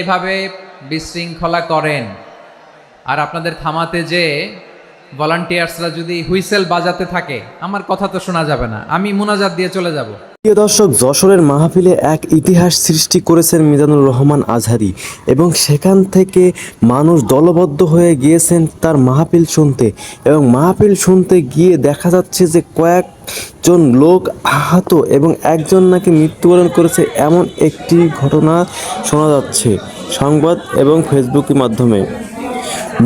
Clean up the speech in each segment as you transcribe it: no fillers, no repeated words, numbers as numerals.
এভাবে বিশৃঙ্খলা করেন আর আপনাদের থামাতে যে ভলান্টিয়ার্সরা যদি হুইসেল বাজাতে থাকে, আমার কথা তো শোনা যাবে না, আমি মুনাজাত দিয়ে চলে যাব। প্রিয় দর্শক, যশোরের মাহফিলে এক ইতিহাস সৃষ্টি করেছেন মিজানুর রহমান আজহারী এবং সেখান থেকে মানুষ দলবদ্ধ হয়ে গিয়েছেন তার মাহফিল শুনতে। এবং মাহফিল শুনতে গিয়ে দেখা যাচ্ছে যে কয়েকজন লোক আহত এবং একজন নাকি মৃত্যুবরণ করেছে, এমন একটি ঘটনা শোনা যাচ্ছে সংবাদ এবং ফেসবুকের মাধ্যমে।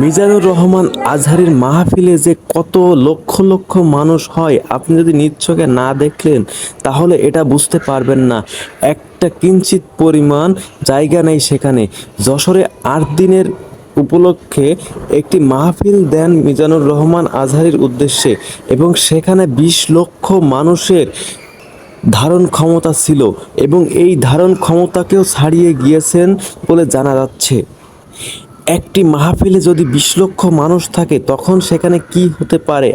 মিজানুর রহমান আজহারীর মাহফিলে যে কত লক্ষ লক্ষ মানুষ হয়, আপনি যদি নিজ চোখে না দেখলেন তাহলে এটা বুঝতে পারবেন না। একটা কিঞ্চিত পরিমাণ জায়গা নেই সেখানে। যশোরে 8 দিনের উপলক্ষে একটি মাহফিল দেন মিজানুর রহমান আজহারীর উদ্দেশ্যে এবং সেখানে 20 লক্ষ মানুষের ধারণ ক্ষমতা ছিল এবং এই ধারণ ক্ষমতাকেও ছাড়িয়ে গিয়েছেন বলে জানা যাচ্ছে। একটি মাহফিলে যদি 20 লক্ষ মানুষ থাকে তখন সেখানে কি হতে পারে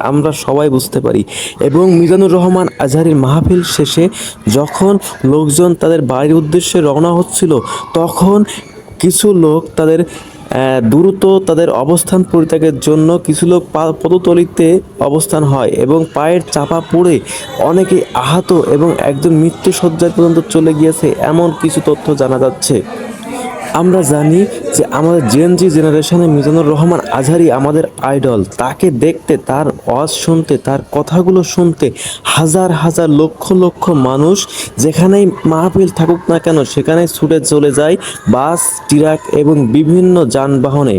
আমরা সবাই বুঝতে পারি। এবং মিজানুর রহমান আজহারীর মাহফিল শেষে যখন লোকজন তাদের বাড়ির উদ্দেশ্যে রওনা হচ্ছিল, তখন কিছু লোক তাদের দ্রুত তাদের অবস্থান পরিত্যাগের জন্য কিছু লোক পদতলিতে অবস্থান হয় এবং পায়ের চাপা পড়ে অনেকে আহত এবং একজন মৃত্যুশয্যায় পর্যন্ত চলে গিয়েছে, এমন কিছু তথ্য জানা যাচ্ছে। আমরা জানি যে আমাদের জেনজি জেনারেশনে মিজানুর রহমান আজহারী আমাদের আইডল। তাকে দেখতে, তার ওয়াজ শুনতে, তার কথাগুলো শুনতে হাজার হাজার লক্ষ লক্ষ মানুষ যেখানেই মাহফিল থাকুক না কেন সেখানেই ছুটে চলে যায় বাস, ট্রাক এবং বিভিন্ন যানবাহনে।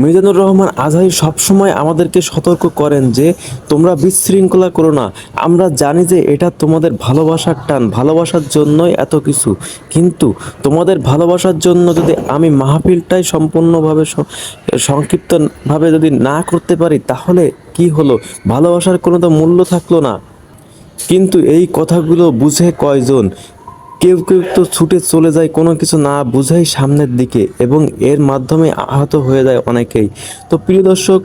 মিজানুর রহমান আজহারী সবসময় আমাদেরকে সতর্ক করেন যে তোমরা বিশৃঙ্খলা করো না। আমরা জানি যে এটা তোমাদের ভালোবাসার টান, ভালোবাসার জন্যই এত কিছু, কিন্তু তোমাদের ভালোবাসার জন্য যদি আমি মাহফিলটাই সম্পূর্ণভাবে সংক্ষিপ্তভাবে যদি না করতে পারি তাহলে কি হলো? ভালোবাসার কোনো তো মূল্য থাকলো না। কিন্তু এই কথাগুলো বুঝে কয়জন? কেউ কেউ তো ছুটে চলে যায় কোনো কিছু না বুঝেই সামনের দিকে এবং এর মাধ্যমে আহত হয়ে যায় অনেকেই। তো প্রিয় দর্শক,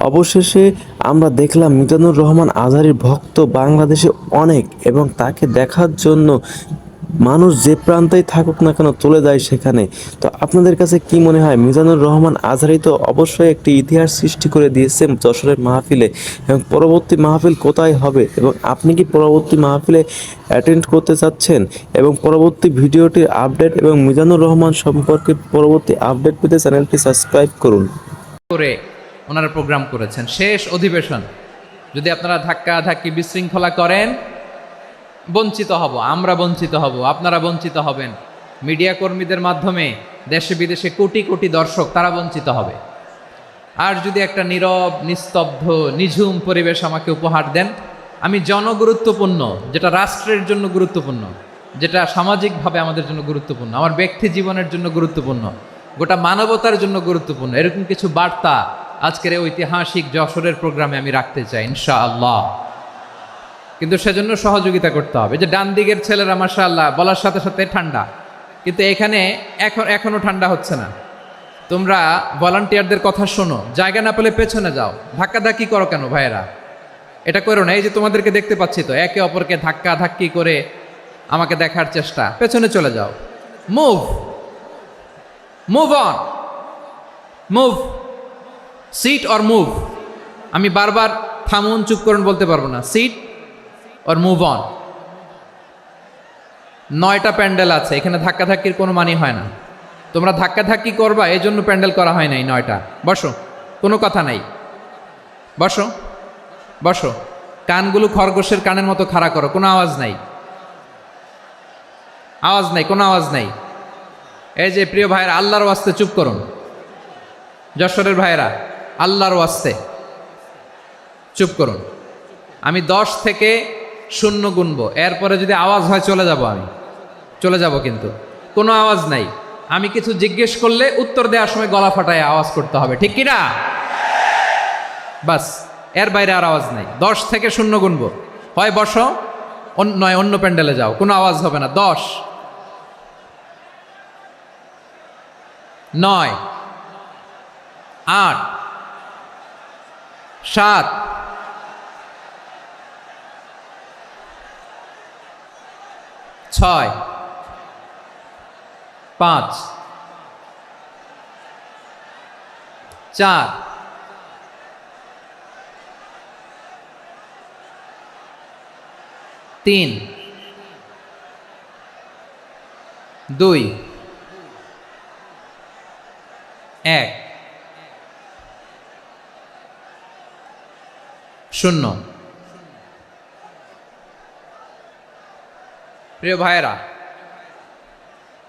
অবশেষে আমরা দেখলাম মিজানুর রহমান আজহারীর ভক্ত বাংলাদেশে অনেক এবং তাকে দেখার জন্য মানুষ যে প্রান্তেই থাকুক না কেন চলে যায় সেখানে। তো আপনাদের কাছে কি মনে হয়? মিজানুর রহমান আজহারী তো অবশ্যই একটি ইতিহাস সৃষ্টি করে দিয়েছেন যশোরের মাহফিলে, এবং পরবর্তী মাহফিল কোথায় হবে এবং আপনি কি পরবর্তী মাহফিলে অ্যাটেন্ড করতে চাচ্ছেন? এবং পরবর্তী ভিডিওটির আপডেট এবং মিজানুর রহমান সম্পর্কে পরবর্তী আপডেট পেতে চ্যানেলটি সাবস্ক্রাইব করুন। করে ওনারা প্রোগ্রাম করেছেন শেষ অধিবেশন। যদি আপনারা ধাক্কা ধাক্কি বিশৃঙ্খলা করেন, বঞ্চিত হব, আমরা বঞ্চিত হব, আপনারা বঞ্চিত হবেন। মিডিয়া কর্মীদের মাধ্যমে দেশে বিদেশে কোটি কোটি দর্শক তারা বঞ্চিত হবে। আর যদি একটা নীরব, নিস্তব্ধ, নিঝুম পরিবেশ আমাকে উপহার দেন, আমি জনগুরুত্বপূর্ণ, যেটা রাষ্ট্রের জন্য গুরুত্বপূর্ণ, যেটা সামাজিকভাবে আমাদের জন্য গুরুত্বপূর্ণ, আমার ব্যক্তি জীবনের জন্য গুরুত্বপূর্ণ, গোটা মানবতার জন্য গুরুত্বপূর্ণ, এরকম কিছু বার্তা আজকের এই ঐতিহাসিক যশোরের প্রোগ্রামে আমি রাখতে চাই ইনশাআল্লাহ। কিন্তু সেজন্য সহযোগিতা করতে হবে। যে ডান দিকের ছেলেরা মাশাআল্লাহ বলার সাথে সাথে ঠান্ডা, কিন্তু এখানে এখনো ঠান্ডা হচ্ছে না। তোমরা ভলান্টিয়ারদের কথা শোনো, জায়গা না পেলে পেছনে যাও, ধাক্কাধাক্কি করো কেন ভাইয়েরা? এটা করো না। এই যে তোমাদেরকে দেখতে পাচ্ছি তো, একে অপরকে ধাক্কা ধাক্কি করে আমাকে দেখার চেষ্টা, পেছনে চলে যাও। Move move on, move, sit or move. আমি বারবার থামুন, চুপ করুন বলতে পারবো না। Sit or move on. 9টা প্যান্ডেল আছে, এখানে ধাক্কাধাক্কির কোনো মানি হয় না। তোমরা ধাক্কাধাক্কি করবা, এই জন্য প্যান্ডেল করা হয় নাই 9টা। বসো, কোনো কথা নাই, বসো বসো। কানগুলো খরগোশের কানের মতো খাড়া করো, কোনো আওয়াজ নাই, আওয়াজ নাই, কোনো আওয়াজ নাই। এই যে প্রিয় ভাইয়েরা, আল্লাহর ওয়াস্তে চুপ করুন। যশোরের ভাইয়েরা, আল্লাহর ওয়াস্তে চুপ করুন। আমি 10 থেকে 0 গুনবো, এরপরে যদি আওয়াজ হয় চলে যাব, আমি চলে যাব, কিন্তু কোনো আওয়াজ নাই। আমি কিছু জিজ্ঞেস করলে উত্তর দেওয়ার সময় গলা ফাটায় আওয়াজ করতে হবে, ঠিক কিনা? বাস, এর বাইরে আর আওয়াজ নাই। 10 থেকে 0 গুনবো, হয় বসো, নয় অন্য প্যান্ডেলে যাও, কোনো আওয়াজ হবে না। 10, 9, 8, 7, 6, 5 4 3 2 1 শূন্য। প্রিয় ভাইয়েরা,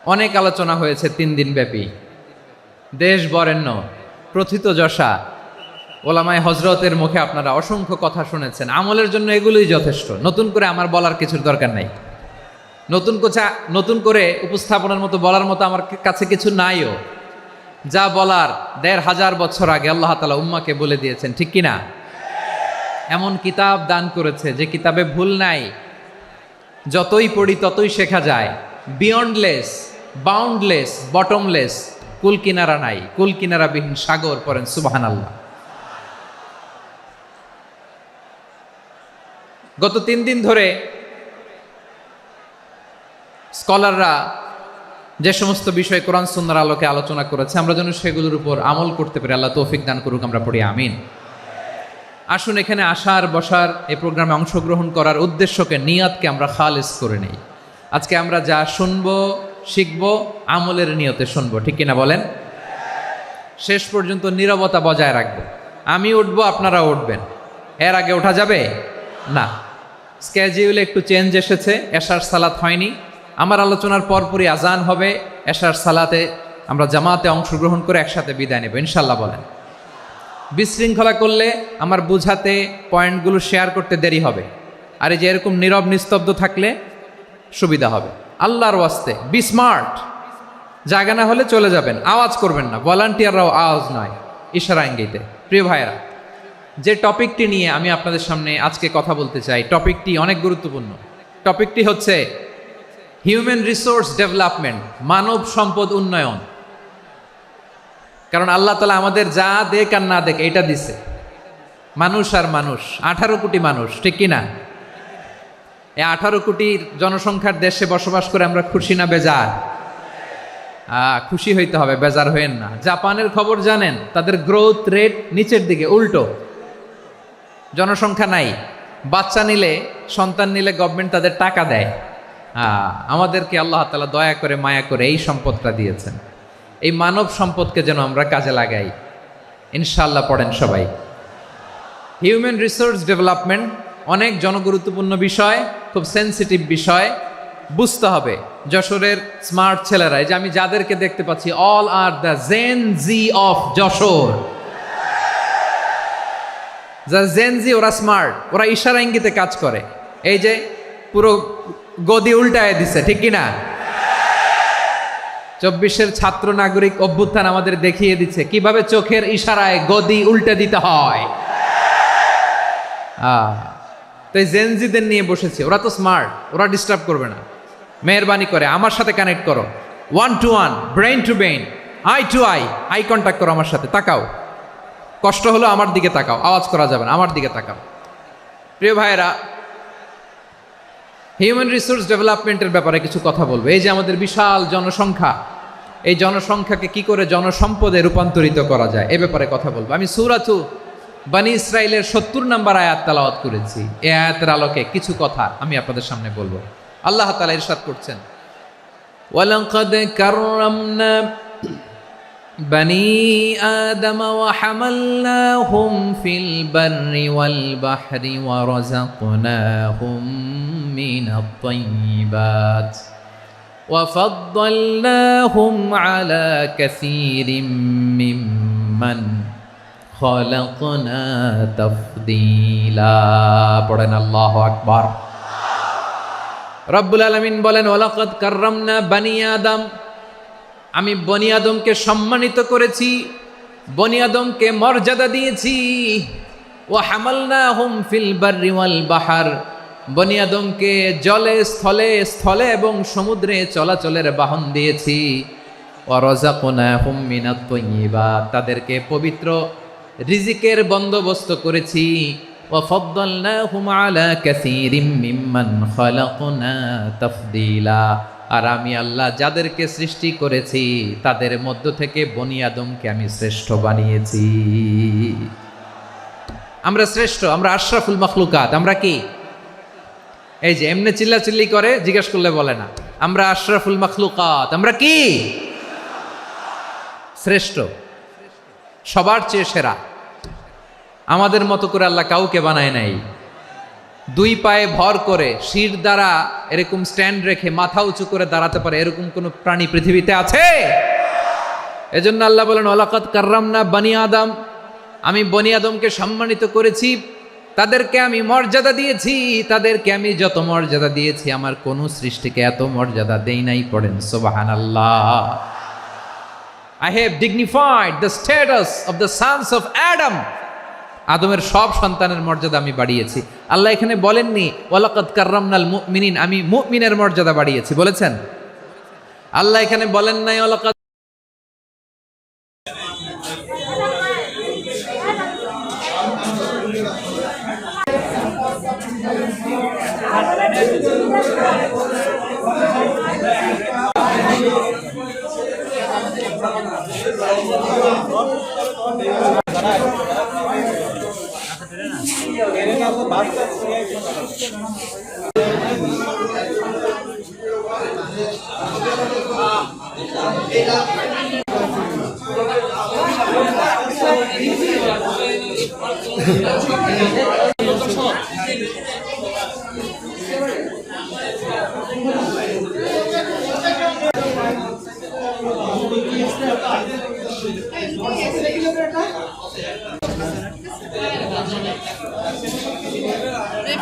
অনেক আলোচনা হয়েছে 3 দিন ব্যাপী। দেশ বরেণ্য প্রথিতযশা ওলামায়ে হজরতের মুখে আপনারা অসংখ্য কথা শুনেছেন। আমলের জন্য এগুলোই যথেষ্ট। নতুন করে আমার বলার কিছুর দরকার নাই। নতুন করে উপস্থাপনের মতো বলার মতো আমার কাছে কিছু নাইও। যা বলার 1500 বছর আগে আল্লাহ তাআলা উম্মাকে বলে দিয়েছেন, ঠিক কিনা? এমন কিতাব দান করেছে যে কিতাবে ভুল নাই। যতই পড়ি ততই শেখা যায়। বিয়ন্ডলেস, বাউন্ডলেস, বটমলেস, কুল কিনারা নাই, কুল কিনারাবিহীন সাগর। পড়েন সুবহানাল্লাহ। গত 3 দিন ধরে স্কলাররা যে সমস্ত বিষয় কোরআন সুন্নাহর আলোকে আলোচনা করেছে, আমরা যেন সেগুলোর উপর আমল করতে পারি। আল্লাহ তৌফিক দান করুক, আমরা পড়ি আমিন। আসুন এখানে আসার বসার এই প্রোগ্রামে অংশগ্রহণ করার উদ্দেশ্যকে, নিয়তকে আমরা খালেস করে নেই। আজকে আমরা যা শুনবো শিখবো আমলের নিয়তে শুনবো, ঠিক কিনা বলেন? শেষ পর্যন্ত নীরবতা বজায় রাখবো। আমি উঠবো, আপনারা উঠবেন। এর আগে ওঠা যাবে না। স্কেজিউলে একটু চেঞ্জ এসেছে, এশার সালাত হয়নি। আমার আলোচনার পরপরই আজান হবে। এশার সালাতে আমরা জামাতে অংশগ্রহণ করে একসাথে বিদায় নেব ইনশাল্লাহ। বলেন। বিশৃঙ্খলা করলে আমার বুঝাতে, পয়েন্টগুলো শেয়ার করতে দেরি হবে। আর এই যে এরকম নীরব নিস্তব্ধ থাকলে সুবিধা হবে। আল্লাহর ওয়াস্তে বি স্মার্ট। জায়গা না হলে চলে যাবেন, আওয়াজ করবেন না। ভলান্টিয়াররাও আওয়াজ নয়, ইশারা ইঙ্গিতে। প্রিয় ভাইয়েরা, যে টপিকটি নিয়ে আমি আপনাদের সামনে আজকে কথা বলতে চাই, টপিকটি অনেক গুরুত্বপূর্ণ। টপিকটি হচ্ছে হিউম্যান রিসোর্স ডেভেলপমেন্ট, মানব সম্পদ উন্নয়ন। কারণ আল্লাহ তাআলা আমাদের যা দেখ আর না দেখ এটা দিছে। মানুষ আর মানুষ, 18 কোটি মানুষ, ঠিক কিনা? এই 18 কোটির জনসংখ্যার দেশে বসবাস করে আমরা খুশি না বেজার? খুশি হইতে হবে, বেজার হইেন না। জাপানের খবর জানেন? তাদের গ্রোথ রেট নিচের দিকে, উল্টো। জনসংখ্যা নাই, বাচ্চা নিলে, সন্তান নিলে গভর্নমেন্ট তাদের টাকা দেয়। আমাদেরকে আল্লাহ তাআলা দয়া করে, মায়া করে এই সম্পদটা দিয়েছেন। এই মানব সম্পদকে যেন আমরা কাজে লাগাই ইনশাআল্লাহ। পড়েন সবাই। হিউম্যান রিসোর্স ডেভেলপমেন্ট অনেক জনগুরুত্বপূর্ণ বিষয়, খুব সেন্সিটিভ বিষয়। বুঝতে হবে যশোরের স্মার্ট ছেলেরা, এই যে আমি যাদেরকে দেখতে পাচ্ছি, all are the Gen Z of Jessore. যারা জেন জি, ওরা স্মার্ট, ওরা ইশারা ইঙ্গিতে কাজ করে। এই যে পুরো গদি উল্টায় দিছে, ঠিক কিনা? 24-এর ছাত্র নাগরিক অভ্যুত্থান আমাদের দেখিয়ে দিচ্ছে কিভাবে চোখের ইশারায় গদি উল্টে দিতে হয়। তো এই জেনজিদের নিয়ে বসেছে। ওরা তো স্মার্ট, ওরা ডিস্টার্ব করবে না। মেহরবানি করে আমার সাথে কানেক্ট করো, 1 to 1, brain to brain, eye to eye, eye contact করো আমার সাথে। তাকাও, কষ্ট হলো আমার দিকে তাকাও, আওয়াজ করা যাবে না, আমার দিকে তাকাও। প্রিয় ভাইয়েরা, হিউম্যান রিসোর্স ডেভেলপমেন্টের ব্যাপারে কিছু কথা বলবো। এই যে আমাদের বিশাল জনসংখ্যা, এই জনসংখ্যাকে কি করে জনসম্পদে রূপান্তরিত করা যায় এ ব্যাপারে কথা বলবো। আমি সূরাতু বনী ইসরাইলের 70 নম্বর আয়াত তেলাওয়াত করেছি। এই আয়াতের আলোকে কিছু কথা আমি আপনাদের সামনে বলবো। আল্লাহ তাআলা ইরশাদ করছেন, ওয়ালাকাদ কাররামনা বনী আদম ওয়া হামালনাহুম ফিল বাররি ওয়াল বাহরি ওয়া রাযাকনাহুম মিনাত তাইয়্যিবাত ওয়া ফাদ্দালনাহুম আলা কাসীরিম মিম্মান খালাকনা তাফদীলা। পড়েন আল্লাহু আকবার। রব্বুল আলামিন বলেন, ওয়ালাকাদ কাররামনা বনী আদম, আমি বনী আদমকে সম্মানিত করেছি, বনী আদমকে মর্যাদা দিয়েছি। ওয়া হামালনাহুম ফিল বাররি ওয়াল বাহর, বনী আদমকে জলে স্থলে, স্থলে এবং সমুদ্রে চলাচলের বাহন দিয়েছি। ওয়া রাযাকনাহুম মিনাত তাইয়্যিবাত, তাদেরকে পবিত্র রিজিকের বন্দোবস্ত করেছি। ওয়া ফাদ্দালনাহুম আলা কাসীরিম মিম্মান খালাকনা তাফদীলা, আর আমি আল্লাহ যাদেরকে সৃষ্টি করেছি তাদের মধ্য থেকে বনি আদমকে আমি শ্রেষ্ঠ বানিয়েছি। আমরা শ্রেষ্ঠ, আমরা আশরাফুল মাখলুকাত। আমরা কি এই যে এমনি চিল্লাচিল্লি করে জিজ্ঞেস করলে বলে না, আমরা আশরাফুল মাখলুকাত। আমরা কি শ্রেষ্ঠ, সবার চেয়ে সেরা। আমাদের মতো করে আল্লাহ কাউকে বানায় নাই। দুই পায়ে ভর করে শির দ্বারা এরকম স্ট্যান্ড রেখে মাথা উঁচু করে দাঁড়াতে পারে এরকম কোন প্রাণী পৃথিবীতে আছে? এজন্য আল্লাহ বলেন ওয়ালাকাদ কাররামনা বানি আদম, আমি বনি আদমকে সম্মানিত করেছি, তাদেরকে আমি মর্যাদা দিয়েছি। তাদেরকে আমি যত মর্যাদা দিয়েছি আমার কোন সৃষ্টিকে এত মর্যাদা দেই নাই। পড়েন সুবহানাল্লাহ। I have dignified the status of the sons of Adam. আদমের সব সন্তানের মর্যাদা আমি বাড়িয়েছি। আল্লাহ এখানে বলেননি ওয়ালাকাদ কাররামনাল মুমিনিন, আমি মুমিনের মর্যাদা বাড়িয়েছি বলেছেন। আল্লাহ এখানে বলেন নাই ওয়ালাকাদ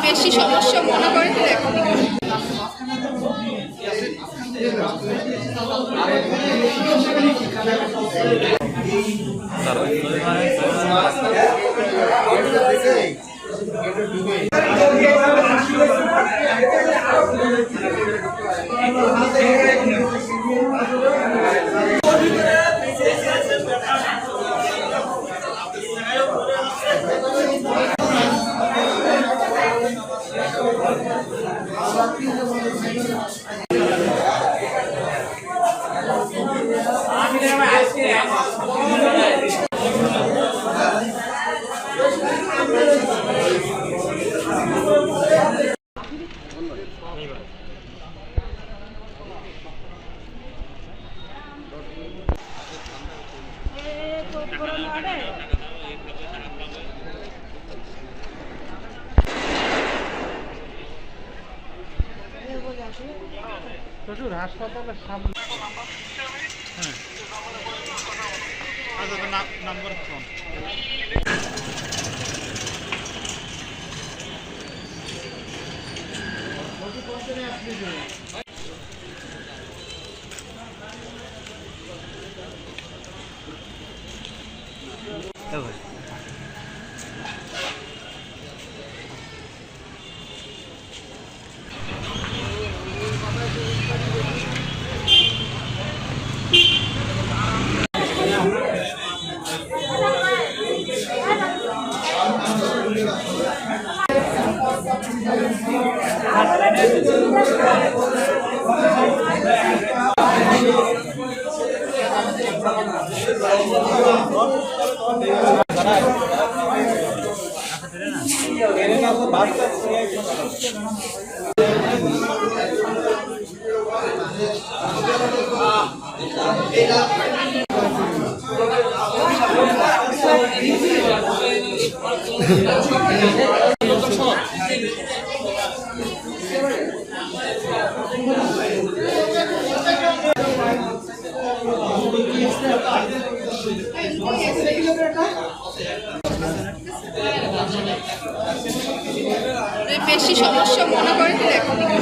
বেশি সমস্যা মনে করে তো দেখো হাসপাতালের সামনে নাম্বার ফোন বেশি সমস্যা মনে করে তো দেখো ডুবে